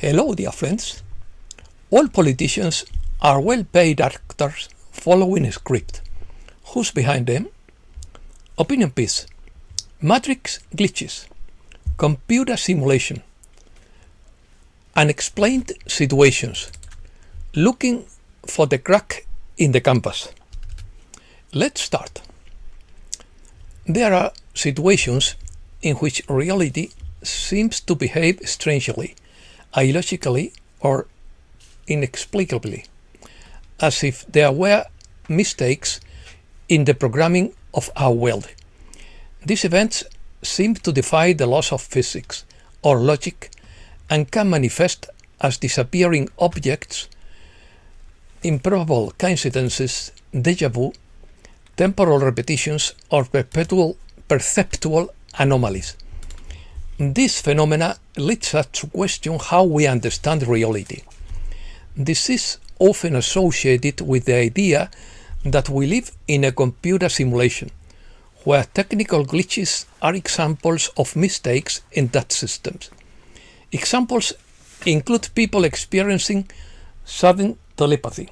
Hello, dear friends. All politicians are well-paid actors following a script. Who's behind them? Opinion piece. Matrix glitches. Computer simulation. Unexplained situations. Looking for the crack in the canvas. Let's start. There are situations in which reality seems to behave strangely, illogically, or inexplicably, as if there were mistakes in the programming of our world. These events seem to defy the laws of physics or logic and can manifest as disappearing objects, improbable coincidences, déjà vu, temporal repetitions, or perceptual anomalies. This phenomena leads us to question how we understand reality. This is often associated with the idea that we live in a computer simulation, where technical glitches are examples of mistakes in that systems. Examples include people experiencing sudden telepathy,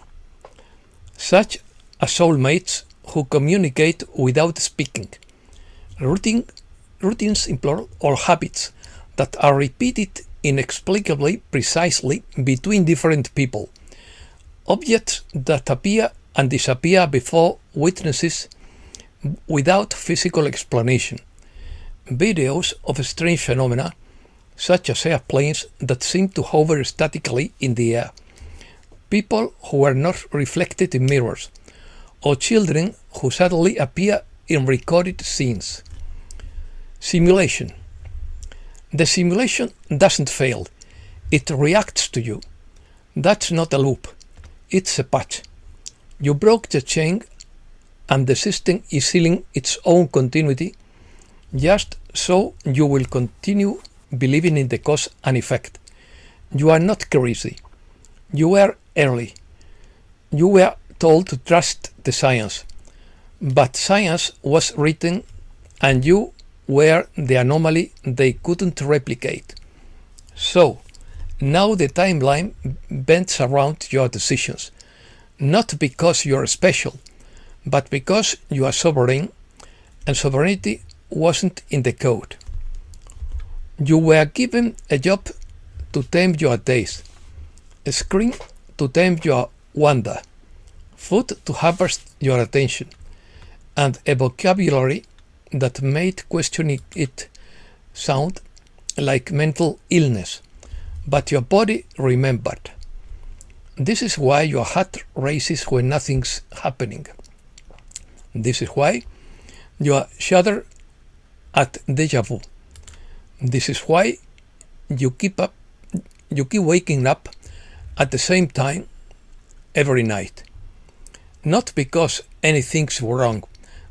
such as soulmates who communicate without speaking, routines or habits that are repeated inexplicably precisely between different people, objects that appear and disappear before witnesses without physical explanation, videos of strange phenomena such as airplanes that seem to hover statically in the air, people who are not reflected in mirrors, or children who suddenly appear in recorded scenes. Simulation. The simulation doesn't fail. It reacts to you. That's not a loop. It's a patch. You broke the chain and the system is sealing its own continuity, just so you will continue believing in the cause and effect. You are not crazy. You were early. You were told to trust the science. But science was written and you were the anomaly they couldn't replicate. So, now the timeline bends around your decisions, not because you are special, but because you are sovereign, and sovereignty wasn't in the code. You were given a job to tame your days, a screen to tame your wonder, food to harvest your attention, and a vocabulary that made questioning it sound like mental illness, but your body remembered. This is why your heart races when nothing's happening. This is why you shudder at déjà vu. This is why you keep waking up at the same time every night. Not because anything's wrong,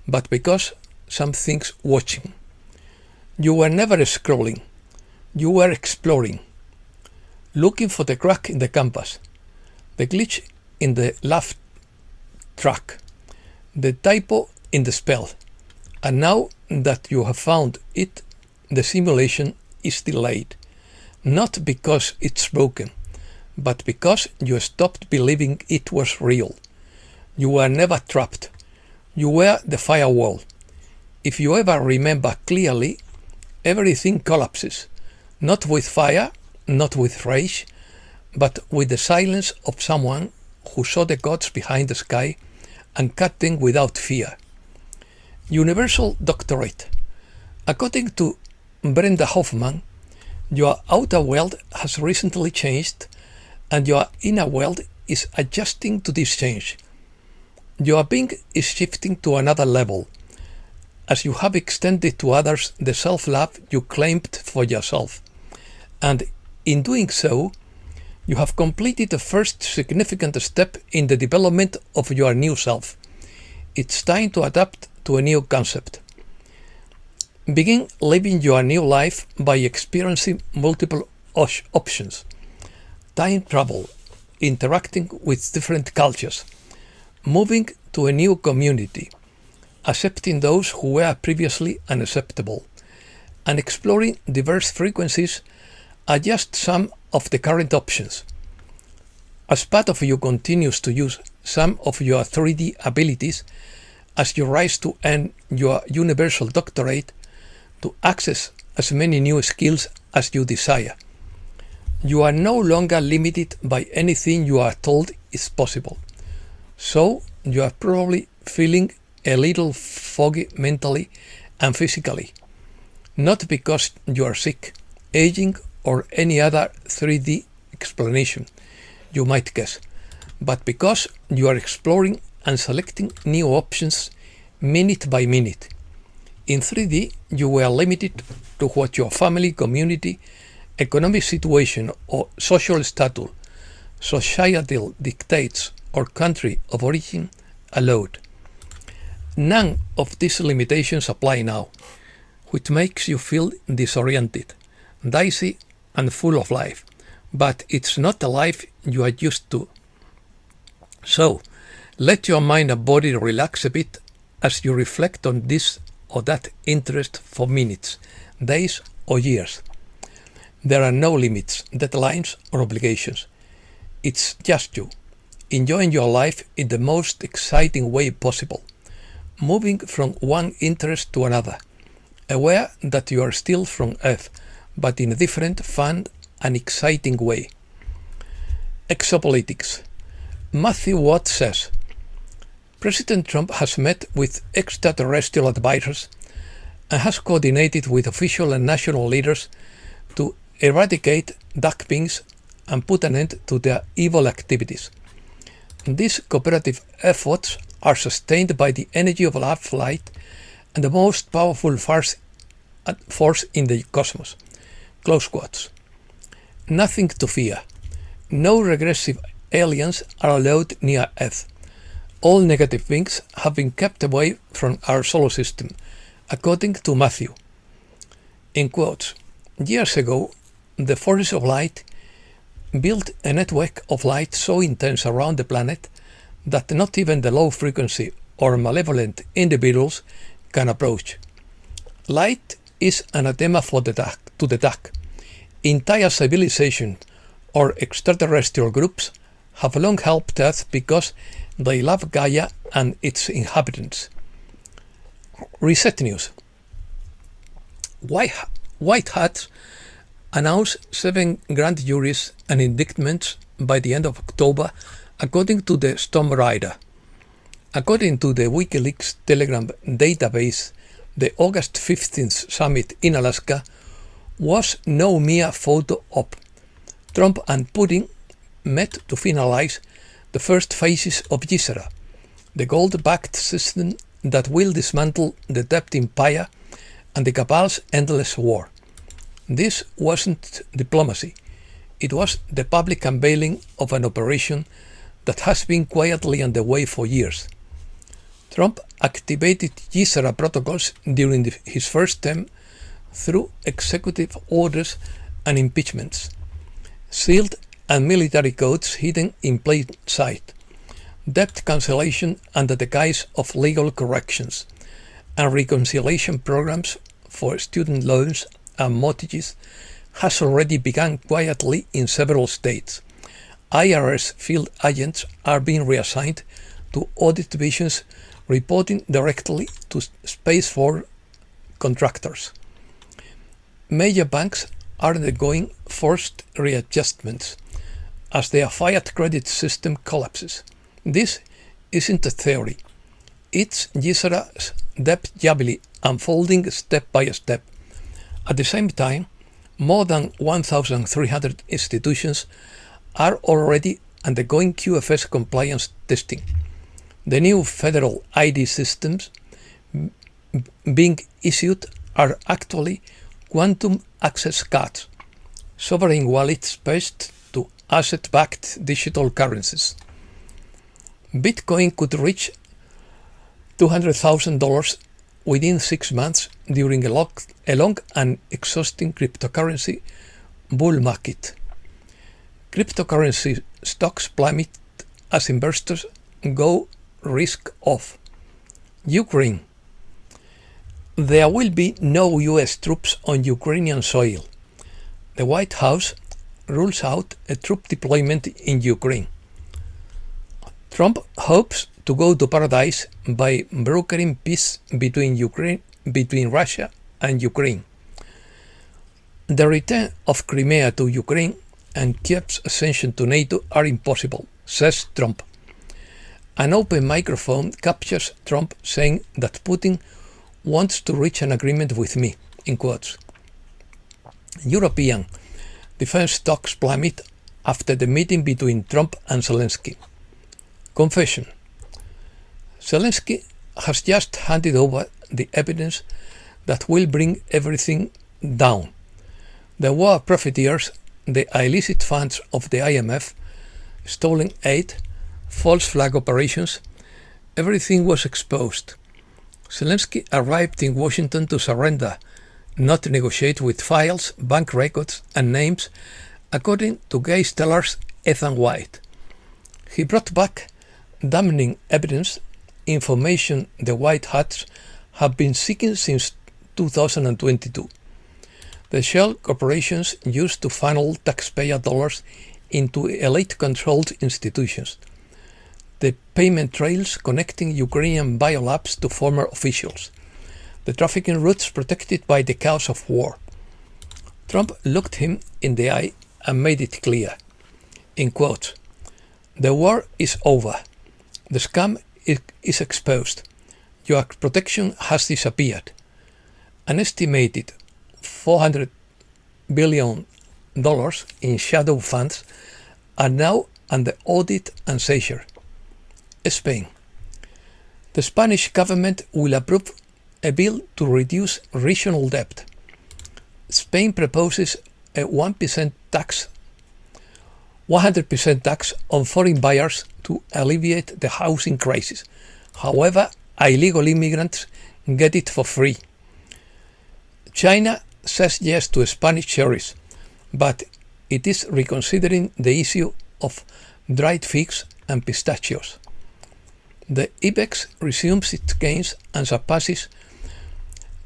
but because something's watching. You were never scrolling. You were exploring, looking for the crack in the canvas, the glitch in the laugh track, the typo in the spell. And now that you have found it, the simulation is delayed, not because it's broken, but because you stopped believing it was real. You were never trapped. You were the firewall. If you ever remember clearly, everything collapses, not with fire, not with rage, but with the silence of someone who saw the gods behind the sky and cut them without fear. Universal doctorate. According to Brenda Hoffman, your outer world has recently changed and your inner world is adjusting to this change. Your being is shifting to another level, as you have extended to others the self-love you claimed for yourself. And in doing so, you have completed the first significant step in the development of your new self. It's time to adapt to a new concept. Begin living your new life by experiencing multiple options. Time travel, interacting with different cultures, moving to a new community, accepting those who were previously unacceptable, and exploring diverse frequencies are just some of the current options. As part of you continues to use some of your 3D abilities as you rise to earn your universal doctorate to access as many new skills as you desire. You are no longer limited by anything you are told is possible. So you are probably feeling a little foggy mentally and physically. Not because you are sick, aging, or any other 3D explanation you might guess, but because you are exploring and selecting new options minute by minute. In 3D, you were limited to what your family, community, economic situation, or social status, societal dictates, or country of origin allowed. None of these limitations apply now, which makes you feel disoriented, dicey, and full of life. But it's not the life you are used to. So, let your mind and body relax a bit as you reflect on this or that interest for minutes, days, or years. There are no limits, deadlines, or obligations. It's just you, enjoying your life in the most exciting way possible, moving from one interest to another, aware that you are still from Earth, but in a different, fun, and exciting way. Exopolitics. Matthew Watt says, President Trump has met with extraterrestrial advisors and has coordinated with official and national leaders to eradicate duck beings and put an end to their evil activities. These cooperative efforts are sustained by the energy of love, light, and the most powerful force in the cosmos. Close quotes. Nothing to fear. No regressive aliens are allowed near Earth. All negative beings have been kept away from our solar system, according to Matthew. In quotes, years ago, the forces of light built a network of light so intense around the planet that not even the low frequency or malevolent individuals can approach. Light is anathema to the dark. Entire civilization or extraterrestrial groups have long helped Earth because they love Gaia and its inhabitants. Reset News. White Hats announced 7 grand juries and indictments by the end of October, according to the Storm Rider. According to the WikiLeaks Telegram database, the August 15th summit in Alaska was no mere photo op. Trump and Putin met to finalize the first phases of GSERA, the gold-backed system that will dismantle the debt empire and the cabal's endless war. This wasn't diplomacy. It was the public unveiling of an operation that has been quietly underway for years. Trump activated GSERA protocols during his first term through executive orders and impeachments, sealed and military codes hidden in plain sight, debt cancellation under the guise of legal corrections, and reconciliation programs for student loans and mortgages has already begun quietly in several states. IRS field agents are being reassigned to audit divisions reporting directly to Space Force contractors. Major banks are undergoing forced readjustments as their fiat credit system collapses. This isn't a theory. It's GSERA's debt jabily unfolding step by step. At the same time, more than 1,300 institutions are already undergoing QFS compliance testing. The new federal ID systems being issued are actually quantum access cards, sovereign wallets based to asset-backed digital currencies. Bitcoin could reach $200,000 within 6 months during a long and exhausting cryptocurrency bull market. Cryptocurrency stocks plummet as investors go risk off. Ukraine. There will be no US troops on Ukrainian soil. The White House rules out a troop deployment in Ukraine. Trump hopes to go to paradise by brokering peace between Russia and Ukraine. The return of Crimea to Ukraine and Kiev's ascension to NATO are impossible, says Trump. An open microphone captures Trump saying that Putin wants to reach an agreement with me, in quotes. European defense talks plummet after the meeting between Trump and Zelensky. Confession. Zelensky has just handed over the evidence that will bring everything down. The war profiteers, the illicit funds of the IMF, stolen aid, false flag operations, everything was exposed. Zelensky arrived in Washington to surrender, not negotiate with files, bank records, and names, according to gay stellars Ethan White. He brought back damning evidence, information the White Hats have been seeking since 2022. The shell corporations used to funnel taxpayer dollars into elite-controlled institutions. The payment trails connecting Ukrainian biolabs to former officials. The trafficking routes protected by the cause of war. Trump looked him in the eye and made it clear, in quotes, "The war is over. The scam is exposed. Your protection has disappeared. An estimated $400 billion in shadow funds are now under audit and seizure." Spain. The Spanish government will approve a bill to reduce regional debt. Spain proposes a 1% tax 100% tax on foreign buyers to alleviate the housing crisis. However, illegal immigrants get it for free. China says yes to Spanish cherries, but it is reconsidering the issue of dried figs and pistachios. The IBEX resumes its gains and surpasses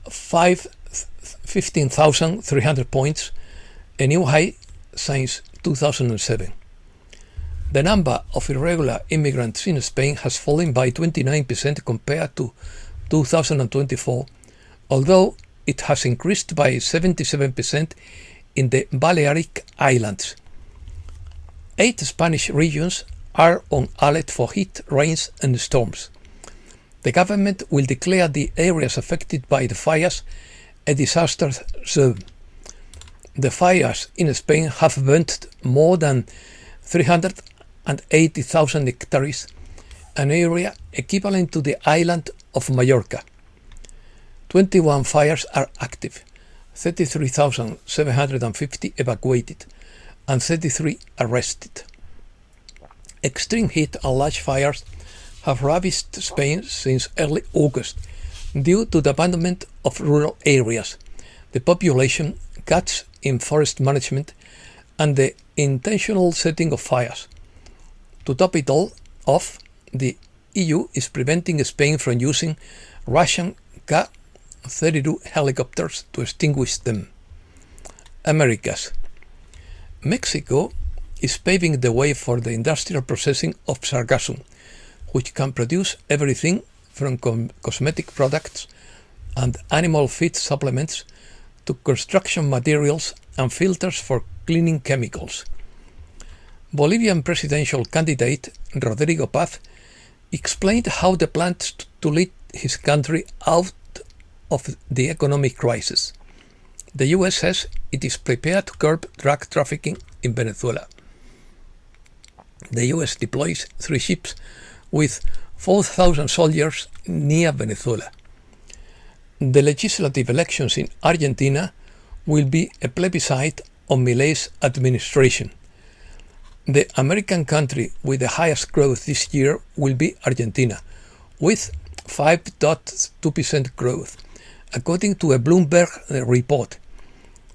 15,300 points, a new high since 2007. The number of irregular immigrants in Spain has fallen by 29% compared to 2024, although it has increased by 77% in the Balearic Islands. 8 Spanish regions are on alert for heat, rains and storms. The government will declare the areas affected by the fires a disaster zone. The fires in Spain have burnt more than 380,000 hectares, an area equivalent to the island of Mallorca. 21 fires are active, 33,750 evacuated, and 33 arrested. Extreme heat and large fires have ravaged Spain since early August due to the abandonment of rural areas, the population cuts in forest management, and the intentional setting of fires. To top it all off, the EU is preventing Spain from using Russian Ka-32 helicopters to extinguish them. Americas. Mexico is paving the way for the industrial processing of sargassum, which can produce everything from cosmetic products and animal feed supplements to construction materials and filters for cleaning chemicals. Bolivian presidential candidate Rodrigo Paz explained how the plans to lead his country out of the economic crisis. The US says it is prepared to curb drug trafficking in Venezuela. The US deploys 3 ships with 4,000 soldiers near Venezuela. The legislative elections in Argentina will be a plebiscite on Milei's administration. The American country with the highest growth this year will be Argentina, with 5.2% growth, according to a Bloomberg report.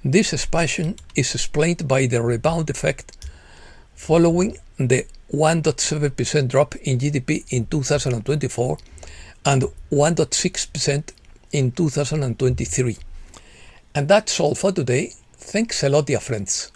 This expansion is explained by the rebound effect following the 1.7% drop in GDP in 2024 and 1.6% in 2023. And that's all for today. Thanks a lot, dear friends.